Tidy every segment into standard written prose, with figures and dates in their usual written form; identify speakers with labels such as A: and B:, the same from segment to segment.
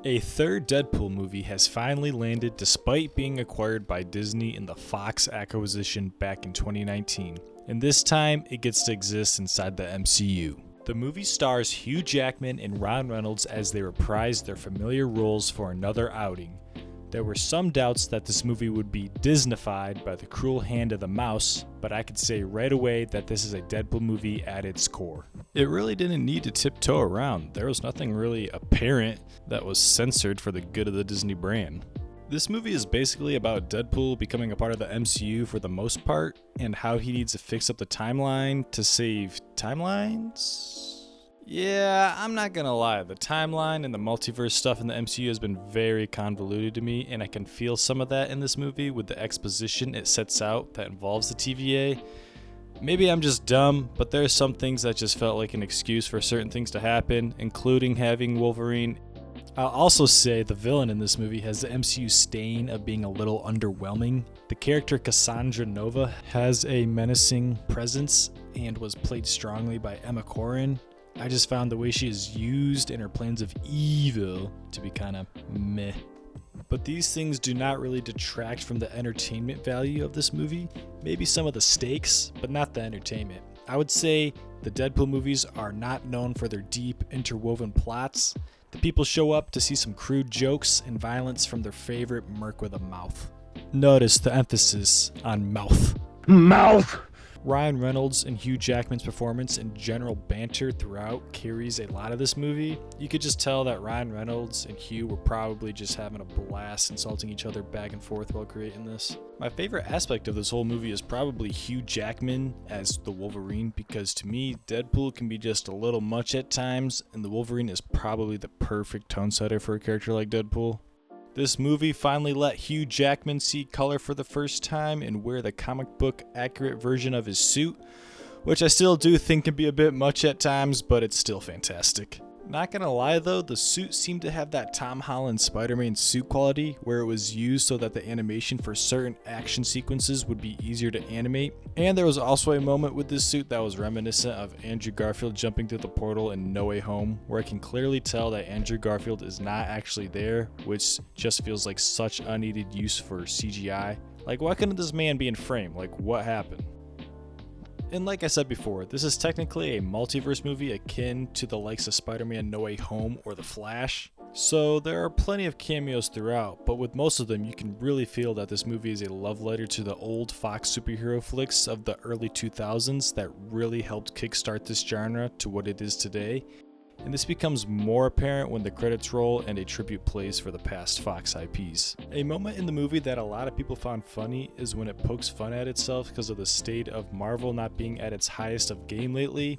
A: A third Deadpool movie has finally landed despite being acquired by Disney in the Fox acquisition back in 2019, and this time it gets to exist inside the MCU. The movie stars Hugh Jackman and Ryan Reynolds as they reprise their familiar roles for another outing. There were some doubts that this movie would be Disneyfied by the cruel hand of the mouse, but I could say right away that this is a Deadpool movie at its core. It really didn't need to tiptoe around. There was nothing really apparent that was censored for the good of the Disney brand. This movie is basically about Deadpool becoming a part of the MCU for the most part, and how he needs to fix up the timeline to save timelines? Yeah, I'm not gonna lie, the timeline and the multiverse stuff in the MCU has been very convoluted to me, and I can feel some of that in this movie with the exposition it sets out that involves the TVA. Maybe I'm just dumb, but there are some things that just felt like an excuse for certain things to happen, including having Wolverine. I'll also say the villain in this movie has the MCU stain of being a little underwhelming. The character Cassandra Nova has a menacing presence and was played strongly by Emma Corrin. I just found the way she is used in her plans of evil to be kind of meh. But these things do not really detract from the entertainment value of this movie. Maybe some of the stakes, but not the entertainment. I would say the Deadpool movies are not known for their deep, interwoven plots. The people show up to see some crude jokes and violence from their favorite merc with a mouth. Notice the emphasis on mouth.
B: Mouth!
A: Ryan Reynolds and Hugh Jackman's performance and general banter throughout carries a lot of this movie. You could just tell that Ryan Reynolds and Hugh were probably just having a blast insulting each other back and forth while creating this. My favorite aspect of this whole movie is probably Hugh Jackman as the Wolverine, because to me, Deadpool can be just a little much at times, and the Wolverine is probably the perfect tone setter for a character like Deadpool. This movie finally let Hugh Jackman see color for the first time and wear the comic book accurate version of his suit, which I still do think can be a bit much at times, but it's still fantastic. Not gonna lie though, the suit seemed to have that Tom Holland Spider-Man suit quality where it was used so that the animation for certain action sequences would be easier to animate. And there was also a moment with this suit that was reminiscent of Andrew Garfield jumping through the portal in No Way Home, where I can clearly tell that Andrew Garfield is not actually there, which just feels like such unneeded use for CGI. Like, why couldn't this man be in frame? Like, what happened? And like I said before, this is technically a multiverse movie akin to the likes of Spider-Man No Way Home or The Flash. So there are plenty of cameos throughout, but with most of them you can really feel that this movie is a love letter to the old Fox superhero flicks of the early 2000s that really helped kickstart this genre to what it is today. And this becomes more apparent when the credits roll and a tribute plays for the past Fox IPs. A moment in the movie that a lot of people found funny is when it pokes fun at itself because of the state of Marvel not being at its highest of game lately.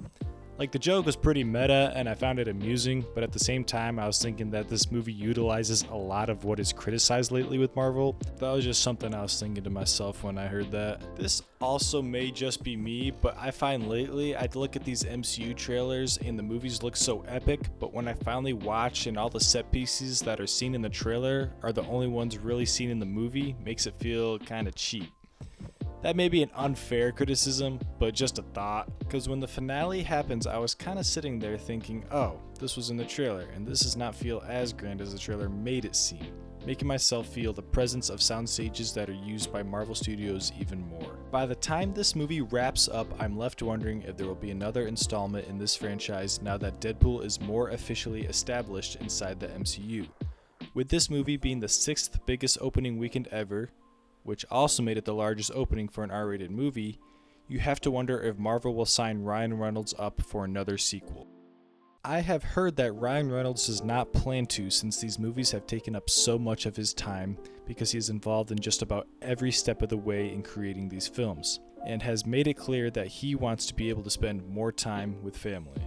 A: Like, the joke was pretty meta and I found it amusing, but at the same time I was thinking that this movie utilizes a lot of what is criticized lately with Marvel. That was just something I was thinking to myself when I heard that. This also may just be me, but I find lately I'd look at these MCU trailers and the movies look so epic, but when I finally watch and all the set pieces that are seen in the trailer are the only ones really seen in the movie, makes it feel kind of cheap. That may be an unfair criticism, but just a thought, because when the finale happens I was kind of sitting there thinking, oh, this was in the trailer, and this does not feel as grand as the trailer made it seem, making myself feel the presence of sound stages that are used by Marvel Studios even more. By the time this movie wraps up, I'm left wondering if there will be another installment in this franchise now that Deadpool is more officially established inside the MCU. With this movie being the 6th biggest opening weekend ever, which also made it the largest opening for an R-rated movie, you have to wonder if Marvel will sign Ryan Reynolds up for another sequel. I have heard that Ryan Reynolds does not plan to, since these movies have taken up so much of his time because he is involved in just about every step of the way in creating these films, and has made it clear that he wants to be able to spend more time with family.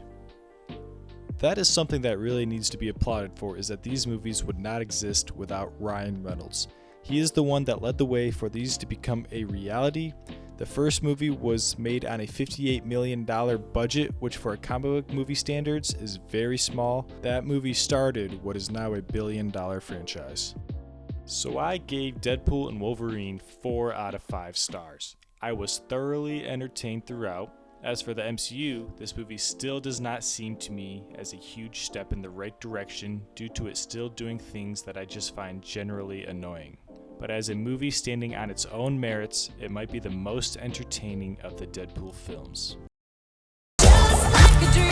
A: That is something that really needs to be applauded for, is that these movies would not exist without Ryan Reynolds. He is the one that led the way for these to become a reality. The first movie was made on a $58 million budget, which for a comic book movie standards is very small. That movie started what is now a $1 billion franchise. So I gave Deadpool and Wolverine 4 out of 5 stars. I was thoroughly entertained throughout. As for the MCU, this movie still does not seem to me as a huge step in the right direction due to it still doing things that I just find generally annoying. But as a movie standing on its own merits, it might be the most entertaining of the Deadpool films.